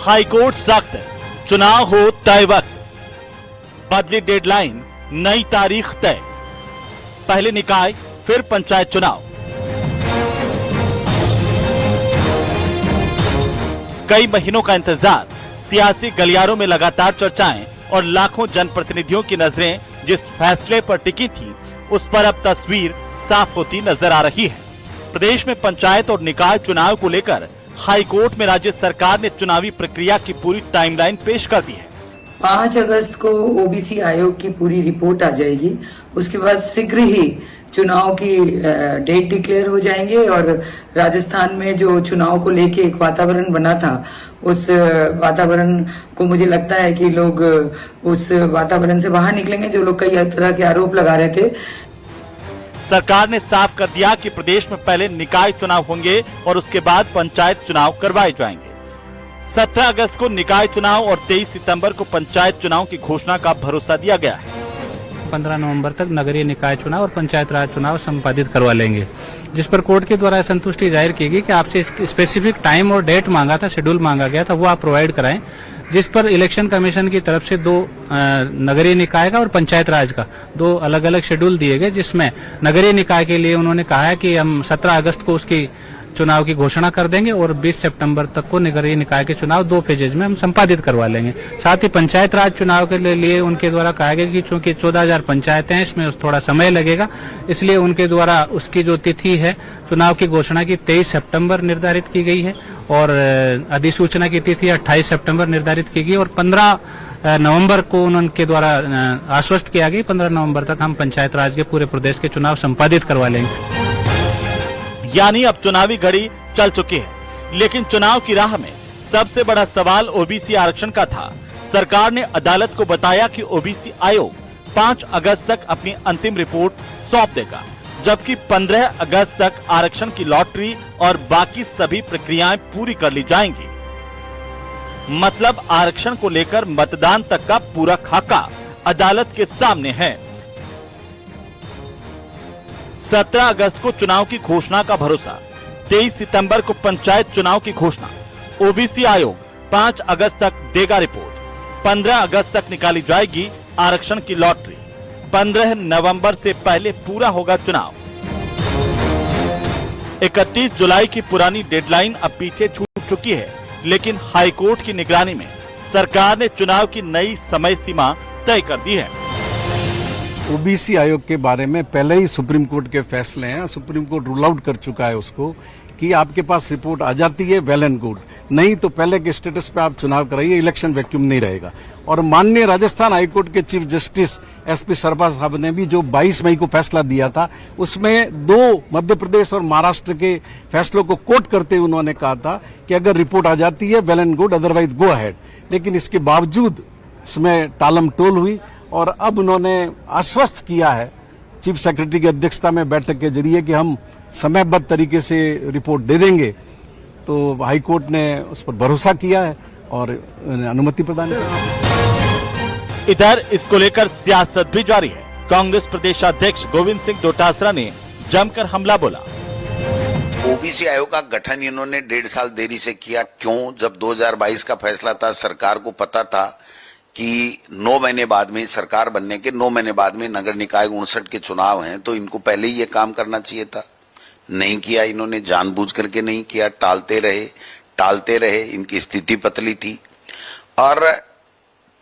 High court सख्त, चुनाव हो तय वक्त, बदली डेडलाइन, नई तारीख तय, पहले निकाय फिर पंचायत चुनाव। कई महीनों का इंतजार, सियासी गलियारों में लगातार चर्चाएं और लाखों जनप्रतिनिधियों की नजरें जिस फैसले पर टिकी थी, उस पर अब तस्वीर साफ होती नजर आ रही है। प्रदेश में पंचायत और निकाय चुनाव को लेकर हाईकोर्ट में राज्य सरकार ने चुनावी प्रक्रिया की पूरी टाइमलाइन पेश कर दी है। 5 अगस्त को ओबीसी आयोग की पूरी रिपोर्ट आ जाएगी। उसके बाद शीघ्र ही चुनाव की डेट डिक्लेयर हो जाएंगे और राजस्थान में जो चुनाव को लेके एक वातावरण बना था, उस वातावरण को मुझे लगता है कि लोग उस वातावरण से बाहर निकलेंगे। जो लोग कई तरह के आरोप लगा रहे थे, सरकार ने साफ कर दिया कि प्रदेश में पहले निकाय चुनाव होंगे और उसके बाद पंचायत चुनाव करवाए जाएंगे। 17 अगस्त को निकाय चुनाव और 23 सितंबर को पंचायत चुनाव की घोषणा का भरोसा दिया गया है। 15 नवंबर तक नगरीय निकाय चुनाव और पंचायत राज चुनाव संपादित करवा लेंगे, जिस पर कोर्ट के द्वारा संतुष्टि जाहिर की गई कि आपसे स्पेसिफिक टाइम और डेट मांगा था, शेड्यूल मांगा गया था, वो आप प्रोवाइड कराएं, जिस पर इलेक्शन कमीशन की तरफ से 2 नगरीय निकाय का और पंचायत राज का 2 अलग अलग शेड्यूल दिए गए, जिसमें नगरीय निकाय के लिए उन्होंने कहा है कि हम 17 अगस्त को उसकी चुनाव की घोषणा कर देंगे और 20 सितंबर तक को नगरीय निकाय के चुनाव 2 फेजेज में हम संपादित करवा लेंगे। साथ ही पंचायत राज चुनाव के लिए उनके द्वारा कहा गया कि चूंकि 14,000 पंचायतें हैं, इसमें थोड़ा समय लगेगा, इसलिए उनके द्वारा उसकी जो तिथि है चुनाव की घोषणा की 23 सितंबर निर्धारित की गई है और अधिसूचना की तिथि 28 सितंबर निर्धारित की गई और 15 नवंबर को उनके द्वारा आश्वस्त किया गया 15 नवंबर तक हम पंचायत राज के पूरे प्रदेश के चुनाव संपादित करवा लेंगे। यानी अब चुनावी घड़ी चल चुकी है, लेकिन चुनाव की राह में सबसे बड़ा सवाल ओबीसी आरक्षण का था। सरकार ने अदालत को बताया कि ओबीसी आयोग 5 अगस्त तक अपनी अंतिम रिपोर्ट सौंप देगा, जबकि 15 अगस्त तक आरक्षण की लॉटरी और बाकी सभी प्रक्रियाएं पूरी कर ली जाएंगी। मतलब आरक्षण को लेकर मतदान तक का पूरा खाका अदालत के सामने है। 17 अगस्त को चुनाव की घोषणा का भरोसा, 23 सितंबर को पंचायत चुनाव की घोषणा, ओबीसी आयोग 5 अगस्त तक देगा रिपोर्ट, 15 अगस्त तक निकाली जाएगी आरक्षण की लॉटरी, 15 नवंबर से पहले पूरा होगा चुनाव। 31 जुलाई की पुरानी डेडलाइन अब पीछे छूट चुकी है, लेकिन हाईकोर्ट की निगरानी में सरकार ने चुनाव की नई समय सीमा तय कर दी है। ओबीसी आयोग के बारे में पहले ही सुप्रीम कोर्ट के फैसले हैं, सुप्रीम कोर्ट रूल आउट कर चुका है उसको कि आपके पास रिपोर्ट आ जाती है वेल एंड गुड, नहीं तो पहले के स्टेटस पे आप चुनाव कराइए, इलेक्शन वैक्यूम नहीं रहेगा। और माननीय राजस्थान हाईकोर्ट के चीफ जस्टिस एसपी शर्मा साहब ने भी जो 22 मई को फैसला दिया था, उसमें 2 मध्य प्रदेश और महाराष्ट्र के फैसलों को कोट करते हुए उन्होंने कहा था कि अगर रिपोर्ट आ जाती है well and good, otherwise go ahead. लेकिन इसके बावजूद इसमें टालम टोल हुई और अब उन्होंने आश्वस्त किया है चीफ सेक्रेटरी की अध्यक्षता में बैठक के जरिए कि हम समयबद्ध तरीके से रिपोर्ट दे देंगे। तो हाईकोर्ट ने उस पर भरोसा किया है और अनुमति प्रदान की। इधर इसको लेकर सियासत भी जारी है। कांग्रेस प्रदेशाध्यक्ष गोविंद सिंह डोटासरा ने जमकर हमला बोला। ओबीसी आयोग का गठन इन्होंने 1.5 साल देरी से किया। क्यों? जब 2022 का फैसला था, सरकार को पता था कि 9 महीने बाद में, सरकार बनने के 9 महीने बाद में नगर निकाय 59 के चुनाव हैं, तो इनको पहले ही ये काम करना चाहिए था। नहीं किया इन्होंने, जानबूझ करके नहीं किया, टालते रहे। इनकी स्थिति पतली थी और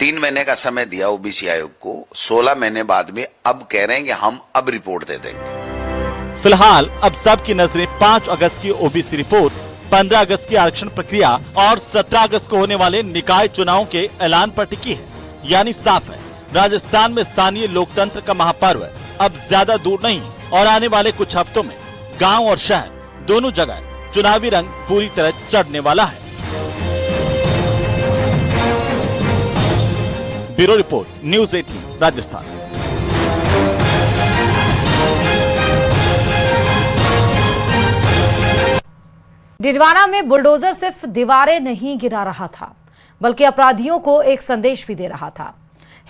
3 महीने का समय दिया ओबीसी आयोग को। 16 महीने बाद में अब कह रहे हैं कि हम अब रिपोर्ट दे देंगे। फिलहाल अब सबकी नजरें 5 अगस्त की ओबीसी रिपोर्ट, 15 अगस्त की आरक्षण प्रक्रिया और 17 अगस्त को होने वाले निकाय चुनाव के ऐलान पर टिकी है। यानी साफ है, राजस्थान में स्थानीय लोकतंत्र का महापर्व अब ज्यादा दूर नहीं और आने वाले कुछ हफ्तों में गांव और शहर दोनों जगह चुनावी रंग पूरी तरह चढ़ने वाला है। Bureau report, news 18 Rajasthan. Didwana में बुलडोजर सिर्फ दीवारें नहीं गिरा रहा था, बल्कि अपराधियों को एक संदेश भी दे रहा था।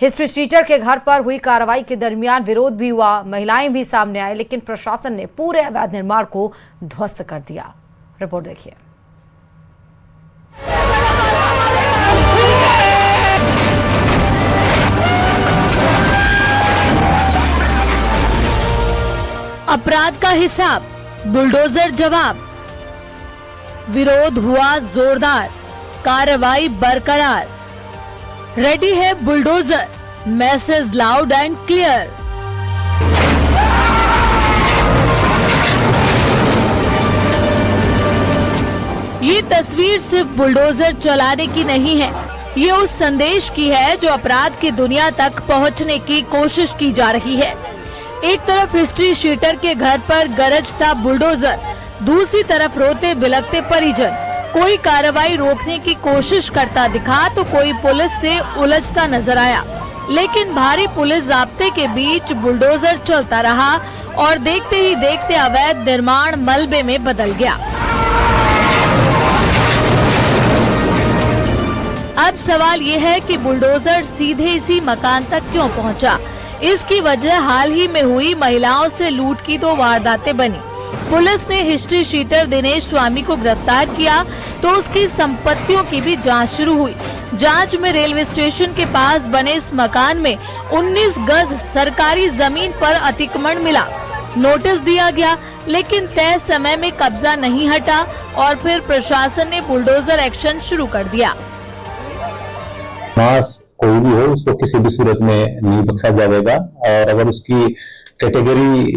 हिस्ट्री स्ट्रीटर के घर पर हुई कार्रवाई के दरमियान विरोध भी हुआ, महिलाएं भी सामने आई, लेकिन प्रशासन ने पूरे अवैध निर्माण को ध्वस्त कर दिया। रिपोर्ट देखिए। अपराध का हिसाब, बुलडोजर जवाब। विरोध हुआ जोरदार, कार्रवाई बरकरार। रेडी है bulldozer, message loud and clear. ये तस्वीर सिर्फ बुलडोजर चलाने की नहीं है, ये उस संदेश की है जो अपराध की दुनिया तक पहुंचने की कोशिश की जा रही है। एक तरफ हिस्ट्री शीटर के घर पर गरजता बुलडोजर, दूसरी तरफ रोते बिलखते परिजन। कोई कार्रवाई रोकने की कोशिश करता दिखा तो कोई पुलिस से उलझता नजर आया, लेकिन भारी पुलिस जाब्ते के बीच बुलडोजर चलता रहा और देखते ही देखते अवैध निर्माण मलबे में बदल गया। अब सवाल ये है कि बुलडोजर सीधे इसी मकान तक क्यों पहुंचा? इसकी वजह हाल ही में हुई महिलाओं से लूट की 2 वारदातें बनी। पुलिस ने हिस्ट्री शीटर दिनेश स्वामी को गिरफ्तार किया तो उसकी संपत्तियों की भी जांच शुरू हुई। जांच में रेलवे स्टेशन के पास बने इस मकान में 19 गज सरकारी जमीन पर अतिक्रमण मिला। नोटिस दिया गया, लेकिन तय समय में कब्जा नहीं हटा और फिर प्रशासन ने बुलडोजर एक्शन शुरू कर दिया। मास कोई भी हो, उसको किसी भी सूरत में नहीं बख्शा जाएगा और अगर उसकी कैटेगरी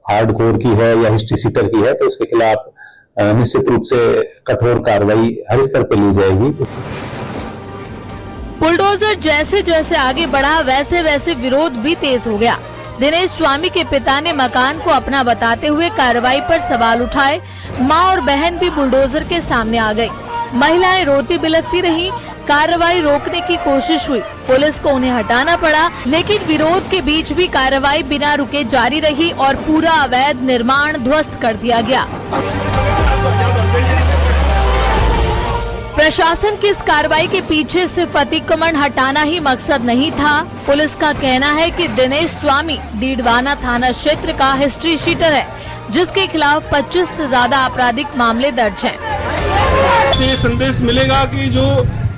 हार्डकोर की है या हिस्ट्री सीटर की है तो उसके खिलाफ निश्चित रूप से कठोर कार्रवाई हर स्तर पर ली जाएगी। बुलडोजर जैसे जैसे आगे बढ़ा वैसे वैसे विरोध भी तेज हो गया। दिनेश स्वामी के पिता ने मकान को अपना बताते हुए कार्रवाई पर सवाल उठाए। मां और बहन भी बुलडोजर के सामने आ गई। महिलाएं रोती बिलखती रहीं। कार्रवाई रोकने की कोशिश हुई, पुलिस को उन्हें हटाना पड़ा, लेकिन विरोध के बीच भी कार्रवाई बिना रुके जारी रही और पूरा अवैध निर्माण ध्वस्त कर दिया गया। प्रशासन की इस कार्रवाई के पीछे सिर्फ अतिक्रमण हटाना ही मकसद नहीं था। पुलिस का कहना है कि दिनेश स्वामी डीडवाना थाना क्षेत्र का हिस्ट्री शीटर है, जिसके खिलाफ 25 से ज्यादा आपराधिक मामले दर्ज हैं। ये संदेश मिलेगा कि जो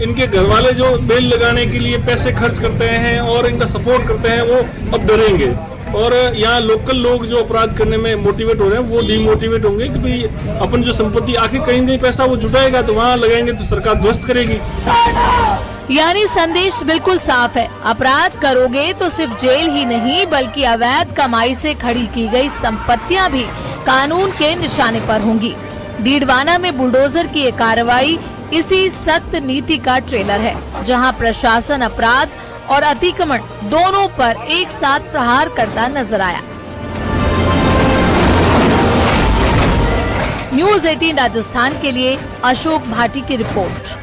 इनके घर वाले जो बेल लगाने के लिए पैसे खर्च करते हैं और इनका सपोर्ट करते हैं वो अब डरेंगे और यहाँ लोकल लोग जो अपराध करने में मोटिवेट हो रहे हैं वो डिमोटिवेट होंगे कि भाई अपन जो संपत्ति आखिर कहीं नहीं पैसा वो जुटाएगा तो वहाँ लगाएंगे तो सरकार ध्वस्त करेगी। यानी संदेश बिल्कुल साफ है, अपराध करोगे तो सिर्फ जेल ही नहीं बल्कि अवैध कमाई से खड़ी की गई संपत्तियां भी कानून के निशाने पर होंगी। डीडवाना में बुलडोजर की ये कार्रवाई इसी सख्त नीति का ट्रेलर है, जहां प्रशासन अपराध और अतिक्रमण दोनों पर एक साथ प्रहार करता नजर आया। न्यूज़ 18 राजस्थान के लिए अशोक भाटी की रिपोर्ट।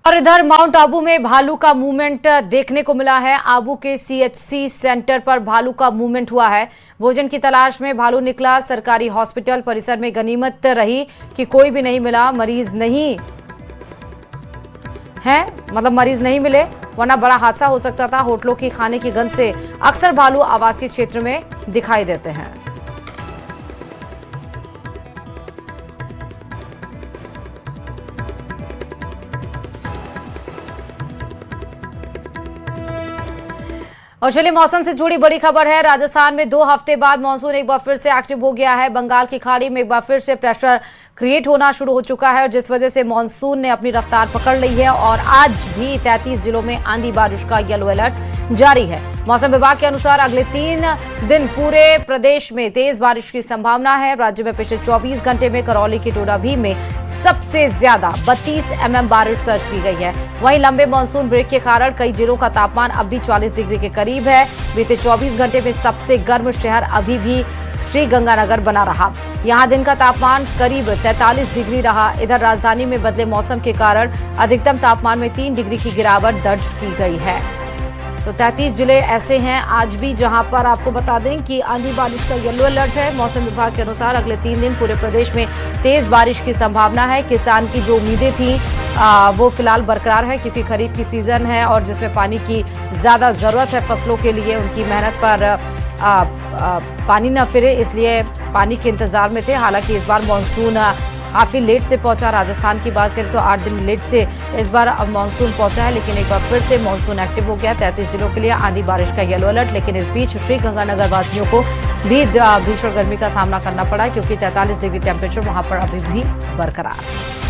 और इधर माउंट आबू में भालू का मूवमेंट देखने को मिला है। आबू के सीएचसी सेंटर पर भालू का मूवमेंट हुआ है। भोजन की तलाश में भालू निकला। सरकारी हॉस्पिटल परिसर में गनीमत रही कि कोई भी नहीं मिला, मरीज नहीं है, मतलब मरीज नहीं मिले, वरना बड़ा हादसा हो सकता था। होटलों की खाने की गंध से अक्सर भालू आवासीय क्षेत्र में दिखाई देते हैं। और चलिए मौसम से जुड़ी बड़ी खबर है। राजस्थान में 2 हफ्ते बाद मानसून एक बार फिर से एक्टिव हो गया है। बंगाल की खाड़ी में एक बार फिर से प्रेशर क्रिएट होना शुरू हो चुका है, जिस वजह से मानसून ने अपनी रफ्तार पकड़ ली है और आज भी 33 जिलों में आंधी बारिश का येलो अलर्ट जारी है। मौसम विभाग के अनुसार अगले 3 दिन पूरे प्रदेश में तेज बारिश की संभावना है। राज्य में पिछले 24 घंटे में करौली के टोडाभी में सबसे ज्यादा 32 mm बारिश दर्ज की गई है। वहीं लंबे मानसून ब्रेक के कारण कई जिलों का तापमान अब भी 40 डिग्री के करीब है। बीते 24 घंटे में सबसे गर्म शहर अभी भी श्रीगंगानगर बना रहा। यहां दिन का तापमान करीब 43 डिग्री रहा। इधर राजधानी में बदले मौसम के कारण अधिकतम तापमान में 3 डिग्री की गिरावट दर्ज की गई है। तो 33 जिले ऐसे हैं आज भी जहां पर आपको बता दें कि आंधी बारिश का येलो अलर्ट है। मौसम विभाग के अनुसार अगले 3 दिन पूरे प्रदेश में तेज बारिश की संभावना है। किसान की जो उम्मीदें थी वो फिलहाल बरकरार है, क्योंकि खरीफ की सीजन है और जिसमें पानी की ज्यादा जरूरत है फसलों के लिए। उनकी मेहनत पर पानी न फिरे, इसलिए पानी के इंतजार में थे। हालांकि इस बार मानसून काफी लेट से पहुंचा। राजस्थान की बात करें तो 8 दिन लेट से इस बार अब मानसून पहुंचा है, लेकिन एक बार फिर से मानसून एक्टिव हो गया। 33 जिलों के लिए आंधी बारिश का येलो अलर्ट। लेकिन इस बीच श्रीगंगानगर वासियों को भी भीषण गर्मी का सामना करना पड़ा, क्योंकि 43 डिग्री टेम्परेचर वहां पर अभी भी बरकरार है।